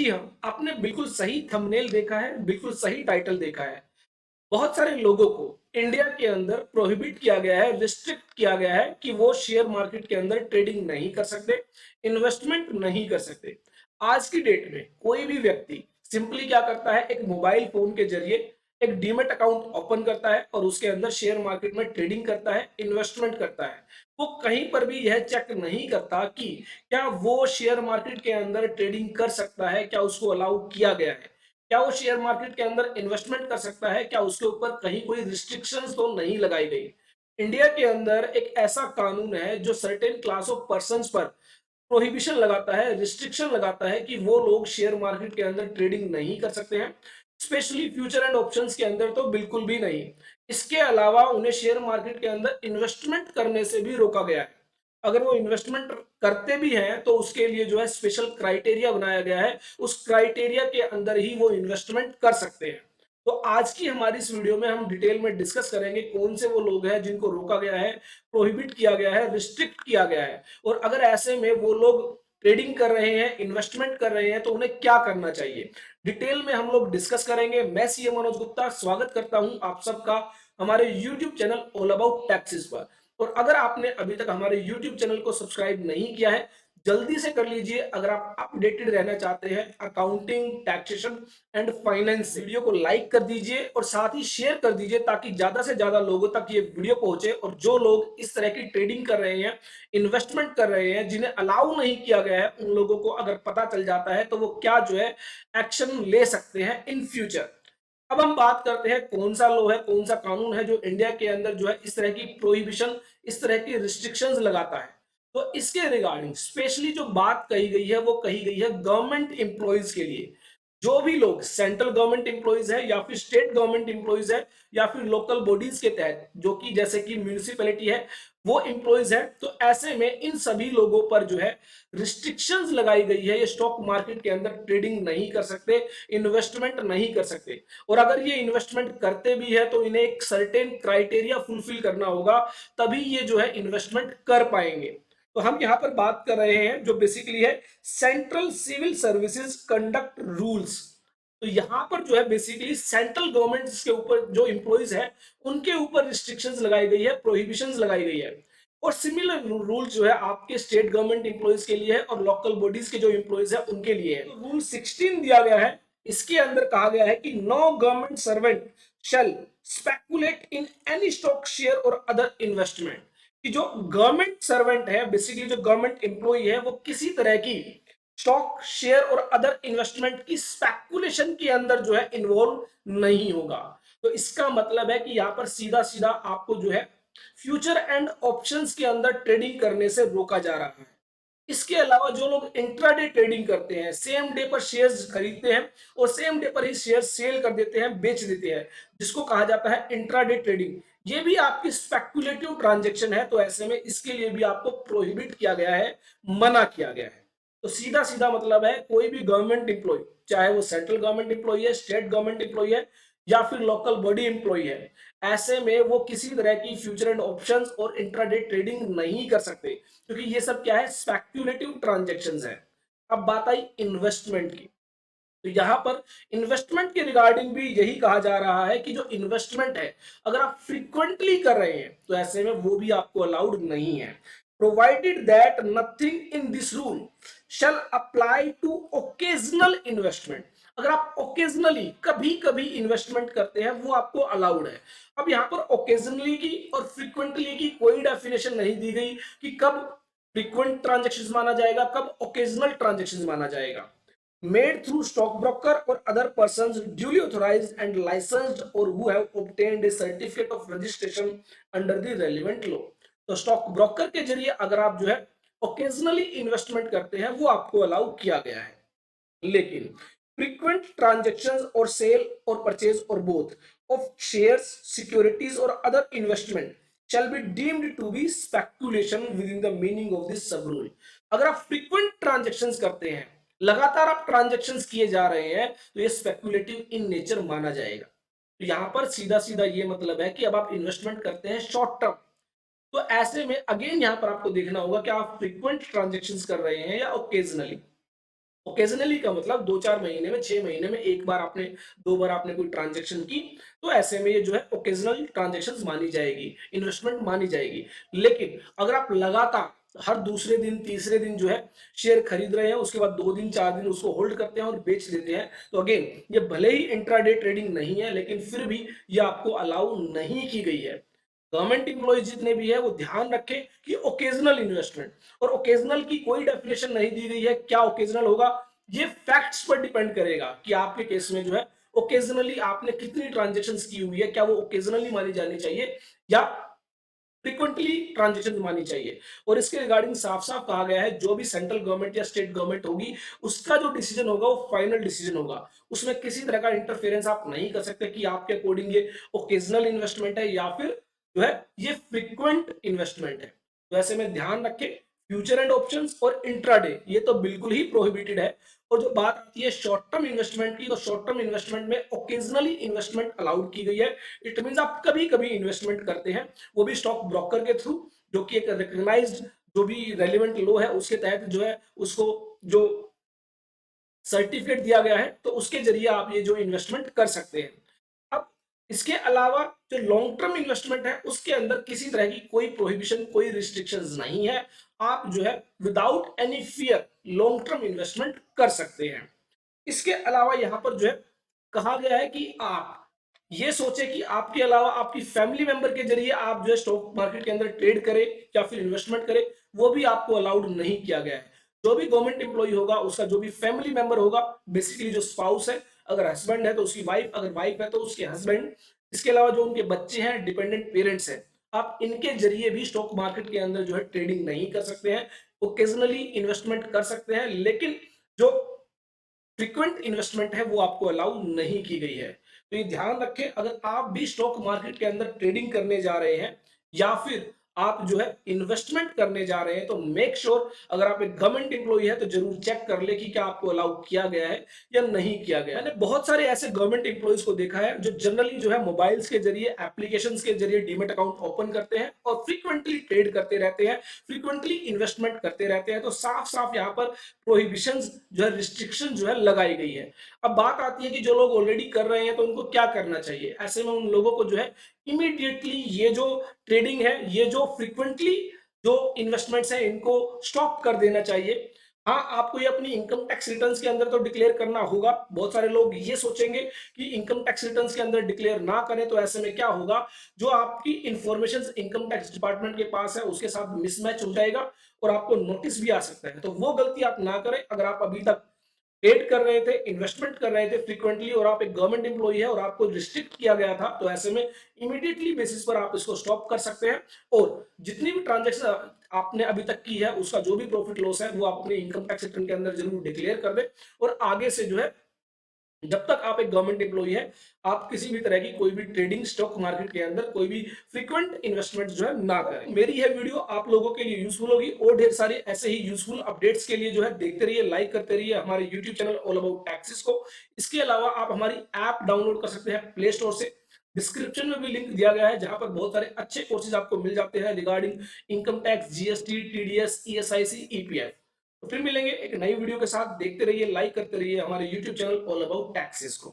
जी हाँ, आपने बिल्कुल सही थंबनेल देखा है, बिल्कुल सही टाइटल देखा है। बहुत सारे लोगों को इंडिया के अंदर प्रोहिबिट किया गया है, रिस्ट्रिक्ट किया गया है कि वो शेयर मार्केट के अंदर ट्रेडिंग नहीं कर सकते, इन्वेस्टमेंट नहीं कर सकते। आज की डेट में कोई भी व्यक्ति सिंपली क्या करता है, एक मोबाइल फोन के जरिए एक डीमैट अकाउंट ओपन करता है और उसके अंदर शेयर मार्केट में ट्रेडिंग करता है, इन्वेस्टमेंट करता है। वो कहीं पर भी यह चेक नहीं करता कि क्या वो शेयर मार्केट के अंदर ट्रेडिंग कर सकता है, क्या उसको अलाउ किया गया है, क्या वो शेयर मार्केट के अंदर इन्वेस्टमेंट कर सकता है, क्या उसके ऊपर कहीं कोई रिस्ट्रिक्शंस तो नहीं लगाई गई। इंडिया के अंदर एक ऐसा कानून है जो सर्टेन क्लास ऑफ पर्संस पर प्रोहिबिशन लगाता है, रिस्ट्रिक्शन लगाता है कि वो लोग शेयर मार्केट के अंदर ट्रेडिंग नहीं कर सकते हैं, स्पेशली फ्यूचर एंड ऑप्शंस के अंदर तो बिल्कुल भी नहीं। इसके अलावा उन्हें शेयर मार्केट के अंदर इन्वेस्टमेंट करने से भी रोका गया है। अगर वो इन्वेस्टमेंट करते भी हैं तो उसके लिए जो है स्पेशल क्राइटेरिया बनाया गया है, उस क्राइटेरिया के अंदर ही वो इन्वेस्टमेंट कर सकते हैं। तो आज की हमारी इस वीडियो में हम डिटेल में डिस्कस करेंगे कौन से वो लोग हैं जिनको रोका गया है, प्रोहिबिट किया गया है, रिस्ट्रिक्ट किया गया है, और अगर ऐसे में वो लोग ट्रेडिंग कर रहे हैं, इन्वेस्टमेंट कर रहे हैं तो उन्हें क्या करना चाहिए। डिटेल में हम लोग डिस्कस करेंगे। मैं सीए मनोज गुप्ता स्वागत करता हूं आप सबका हमारे YouTube channel all about taxes पर। और अगर आपने अभी तक हमारे यूट्यूब चैनल को सब्सक्राइब नहीं किया है, जल्दी से कर लीजिए अगर आप अपडेटेड रहना चाहते हैं accounting, taxation and finance. Video को लाइक कर दीजिए और साथ ही शेयर कर दीजिए ताकि ज्यादा से ज्यादा लोगों तक ये वीडियो पहुंचे, और जो लोग इस तरह की ट्रेडिंग कर रहे हैं, इन्वेस्टमेंट कर रहे हैं, जिन्हें अलाउ नहीं किया गया है, उन लोगों को अगर पता चल जाता है तो वो क्या जो है एक्शन ले सकते हैं इन फ्यूचर। अब हम बात करते हैं कौन सा लॉ है, कौन सा कानून है जो इंडिया के अंदर जो है इस तरह की प्रोहिबिशन, इस तरह की रिस्ट्रिक्शंस लगाता है। तो इसके रिगार्डिंग स्पेशली जो बात कही गई है वो कही गई है गवर्नमेंट एम्प्लॉयज के लिए। जो भी लोग सेंट्रल गवर्नमेंट एम्प्लॉयज है या फिर स्टेट गवर्नमेंट एम्प्लॉयज है या फिर लोकल बॉडीज के तहत जो कि जैसे कि म्यूनिसिपैलिटी है वो एम्प्लॉयज है, तो ऐसे में इन सभी लोगों पर जो है रिस्ट्रिक्शंस लगाई गई है। ये स्टॉक मार्केट के अंदर ट्रेडिंग नहीं कर सकते, इन्वेस्टमेंट नहीं कर सकते, और अगर ये इन्वेस्टमेंट करते भी है तो इन्हें एक सर्टेन क्राइटेरिया फुलफिल करना होगा, तभी ये जो है इन्वेस्टमेंट कर पाएंगे। तो हम यहाँ पर बात कर रहे हैं जो बेसिकली है central civil services conduct rules. तो यहाँ पर जो है बेसिकली सेंट्रल गवर्नमेंट के ऊपर जो एम्प्लॉइज है उनके ऊपर रिस्ट्रिक्शंस लगाई गई है, प्रोहिबिशंस लगाई गई है। और सिमिलर रूल जो है आपके स्टेट गवर्नमेंट एम्प्लॉइज के लिए है और लोकल बॉडीज के जो एम्प्लॉइज है उनके लिए है। तो रूल 16 दिया गया है, इसके अंदर कहा गया है कि no government servant shall speculate in any stock share और अदर इन्वेस्टमेंट। कि जो गवर्नमेंट सर्वेंट है, बेसिकली जो गवर्नमेंट एम्प्लॉय है, वो किसी तरह की स्टॉक शेयर और अदर इन्वेस्टमेंट की स्पेकुलेशन के अंदर जो है इन्वॉल्व नहीं होगा। तो इसका मतलब है कि यहां पर सीधा सीधा आपको जो है फ्यूचर एंड ऑप्शंस के अंदर ट्रेडिंग करने से रोका जा रहा है। इसके अलावा जो लोग इंट्राडे ट्रेडिंग करते हैं, सेम डे पर शेयर्स खरीदते हैं और सेम डे पर ही शेयर सेल कर देते हैं, बेच देते हैं, जिसको कहा जाता है इंट्राडे ट्रेडिंग, ये भी आपकी स्पेकुलेटिव ट्रांजैक्शन है। तो ऐसे में इसके लिए भी आपको प्रोहिबिट किया गया है, मना किया गया है। तो सीधा सीधा मतलब है कोई भी गवर्नमेंट एम्प्लॉय, चाहे वो सेंट्रल गवर्नमेंट एम्प्लॉय है, स्टेट गवर्नमेंट एम्प्लॉय है या फिर लोकल बॉडी एम्प्लॉय है, ऐसे में वो किसी तरह की फ्यूचर एंड ऑप्शंस और इंट्राडे ट्रेडिंग नहीं कर सकते, क्योंकि ये सब क्या है, स्पेक्युलेटिव ट्रांजैक्शंस है। अब बात आई इन्वेस्टमेंट की। तो यहां पर इन्वेस्टमेंट के रिगार्डिंग भी यही कहा जा रहा है कि जो इन्वेस्टमेंट है अगर आप फ्रीक्वेंटली कर रहे हैं तो ऐसे में वो भी आपको अलाउड नहीं है, provided that nothing in this rule shall apply to occasional investment. अगर आप ओकेजनली कभी कभी इन्वेस्टमेंट करते हैं वो आपको अलाउड है। अब यहाँ पर ओकेजनली की और फ्रीक्वेंटली की कोई डेफिनेशन नहीं दी गई कि कब फ्रीक्वेंट ट्रांजेक्शन माना जाएगा, कब ओकेजनल ट्रांजेक्शन माना जाएगा। Made through stockbroker or other persons duly authorized and licensed or who have obtained a certificate of registration under the relevant law। तो स्टॉक ब्रोकर के जरिए अगर आप जो है ओकेजनली इन्वेस्टमेंट करते हैं वो आपको अलाउ किया गया है, लेकिन फ्रीक्वेंट ट्रांजैक्शंस और सेल और परचेज और बोथ ऑफ शेयर्स, सिक्योरिटीज और other investment shall be deemed to be speculation within the meaning of this sub rule। अगर आप फ्रीक्वेंट ट्रांजैक्शंस करते हैं, लगातार आप ट्रांजैक्शंस किए जा रहे हैं, तो ये स्पेकुलेटिव इन नेचर माना जाएगा। तो यहां पर सीधा सीधा ये मतलब है कि अब आप इन्वेस्टमेंट करते हैं शॉर्ट टर्म, तो ऐसे में अगेन यहां पर आपको देखना होगा कि आप फ्रीक्वेंट ट्रांजैक्शंस कर रहे हैं या ओकेजनली। ओकेजनली का मतलब 2-4 महीने में, 6 महीने में 1 बार आपने, 2 बार आपने कोई ट्रांज़ैक्शन की, तो ऐसे में ये जो है ओकेजनल ट्रांज़ैक्शंस मानी जाएगी, इन्वेस्टमेंट मानी जाएगी। लेकिन अगर आप लगातार हर दूसरे दिन, तीसरे दिन जो है शेयर खरीद रहे हैं, उसके बाद 2 दिन, 4 दिन उसको होल्ड करते हैं और बेच देते हैं, तो अगेन ये भले ही इंट्राडे ट्रेडिंग नहीं है, लेकिन फिर भी ये आपको अलाउ नहीं की गई है। गवर्नमेंट एम्प्लॉइज जितने भी है वो ध्यान रखें कि ओकेजनल इन्वेस्टमेंट, और ओकेजनल की कोई डेफिनेशन नहीं दी गई है, क्या ओकेजनल होगा ये फैक्ट्स पर डिपेंड करेगा कि आपके केस में जो है ओकेजनली आपने कितनी ट्रांजेक्शन्स की हुई है, क्या वो ओकेजनली मानी जानी चाहिए या फ्रीक्वेंटली ट्रांजेक्शन मानी चाहिए। और इसके रिगार्डिंग साफ साफ कहा गया है जो भी सेंट्रल गवर्नमेंट या स्टेट गवर्नमेंट होगी उसका जो डिसीजन होगा वो फाइनल डिसीजन होगा, उसमें किसी तरह का इंटरफेरेंस आप नहीं कर सकते कि आपके अकॉर्डिंग ये ओकेजनल इन्वेस्टमेंट है या फिर जो है ये फ्रीक्वेंट इन्वेस्टमेंट है। तो ऐसे में ध्यान रखें, फ्यूचर एंड ऑप्शंस और इंट्राडे ये तो बिल्कुल ही प्रोहिबिटेड है। और जो बात आती है शॉर्ट टर्म इन्वेस्टमेंट की, तो शॉर्ट टर्म इन्वेस्टमेंट में ओकेजनली इन्वेस्टमेंट अलाउड की गई है। इट मीन आप कभी कभी इन्वेस्टमेंट करते हैं, वो भी स्टॉक ब्रोकर के थ्रू, जो कि एक रिकॉग्नाइज्ड जो भी रेलिवेंट लॉ है उसके तहत जो है उसको जो सर्टिफिकेट दिया गया है, तो उसके जरिए आप ये जो इन्वेस्टमेंट कर सकते हैं। अब इसके अलावा जो लॉन्ग टर्म इन्वेस्टमेंट है उसके अंदर किसी तरह की कोई प्रोहिबिशन, कोई रिस्ट्रिक्शंस नहीं है। आप जो है without any fear long term investment कर सकते हैं। इसके अलावा यहाँ पर जो है कहा गया है कि आप ये सोचे कि आपके अलावा आपकी फैमिली मेंबर के जरिए आप जो है स्टॉक मार्केट के अंदर ट्रेड करें या फिर इन्वेस्टमेंट करें, वो भी आपको अलाउड नहीं किया गया है। जो भी गवर्नमेंट एम्प्लॉय होगा उसका जो भी फैमिली मेंबर होगा, बेसिकली जो स्पाउस है, अगर हस्बैंड है तो उसकी वाइफ, अगर वाइफ है तो उसके हस्बैंड, इसके अलावा जो उनके बच्चे हैं, डिपेंडेंट पेरेंट्स हैं, आप इनके जरिए भी स्टॉक मार्केट के अंदर जो है ट्रेडिंग नहीं कर सकते हैं। ओकेजनली इन्वेस्टमेंट कर सकते हैं, लेकिन जो फ्रीक्वेंट इन्वेस्टमेंट है वो आपको अलाउ नहीं की गई है। तो ये ध्यान रखें, अगर आप भी स्टॉक मार्केट के अंदर ट्रेडिंग करने जा रहे हैं या फिर आप जो है इन्वेस्टमेंट करने जा रहे हैं, तो मेक श्योर अगर आप एक गवर्नमेंट एम्प्लॉई है तो जरूर चेक कर ले कि क्या आपको अलाउ किया गया है या नहीं किया गया है। मैंने बहुत सारे ऐसे गवर्नमेंट एम्प्लॉइज को देखा है जो जनरली जो है मोबाइल्स के जरिए, एप्लीकेशंस के जरिए डीमेट अकाउंट ओपन करते हैं और फ्रीक्वेंटली ट्रेड करते रहते हैं, फ्रीक्वेंटली इन्वेस्टमेंट करते रहते हैं। तो साफ साफ यहाँ पर प्रोहिबिशंस जो है, रिस्ट्रिक्शन जो है लगाई गई है। अब बात आती है कि जो लोग ऑलरेडी कर रहे हैं तो उनको क्या करना चाहिए। ऐसे में उन लोगों को जो है इमीडिएटली ये जो ट्रेडिंग है, ये जो फ्रीक्वेंटली जो इन्वेस्टमेंट्स हैं, इनको स्टॉप कर देना चाहिए। हाँ, आपको ये अपनी इनकम टैक्स रिटर्न्स के अंदर तो डिक्लेयर करना होगा। बहुत सारे लोग ये सोचेंगे कि इनकम टैक्स रिटर्न्स के अंदर डिक्लेयर ना करें तो ऐसे में क्या होगा, जो आपकी इंफॉर्मेशन इनकम टैक्स डिपार्टमेंट के पास है उसके साथ मिसमैच हो जाएगा और आपको नोटिस भी आ सकता है। तो वो गलती आप ना करें। अगर आप अभी तक ट्रेड कर रहे थे, इन्वेस्टमेंट कर रहे थे फ्रीक्वेंटली और आप एक गवर्नमेंट एम्प्लॉई है और आपको रिस्ट्रिक्ट किया गया था, तो ऐसे में इमीडिएटली बेसिस पर आप इसको स्टॉप कर सकते हैं। और जितनी भी ट्रांजैक्शन आपने अभी तक की है उसका जो भी प्रॉफिट लॉस है वो आप अपने इनकम टैक्स रिटर्न के अंदर जरूर डिक्लेयर कर दें। और आगे से जो है जब तक आप एक गवर्नमेंट एम्प्लॉई है, आप किसी भी तरह की कोई भी ट्रेडिंग स्टॉक मार्केट के अंदर कोई भी फ्रीक्वेंट इन्वेस्टमेंट जो है ना करें। मेरी यह वीडियो आप लोगों के लिए यूजफुल होगी और ढेर सारे ऐसे ही यूजफुल अपडेट्स के लिए जो है देखते रहिए, लाइक करते रहिए हमारे YouTube channel all about taxes को। इसके अलावा आप हमारी ऐप डाउनलोड कर सकते हैं प्ले स्टोर से। डिस्क्रिप्शन में भी लिंक दिया गया है जहां पर बहुत सारे अच्छे कोर्सेज आपको मिल जाते हैं regarding income tax, GST, TDS, ESIC, EPF. तो फिर मिलेंगे एक नई वीडियो के साथ। देखते रहिए, लाइक करते रहिए हमारे YouTube channel all about taxes को।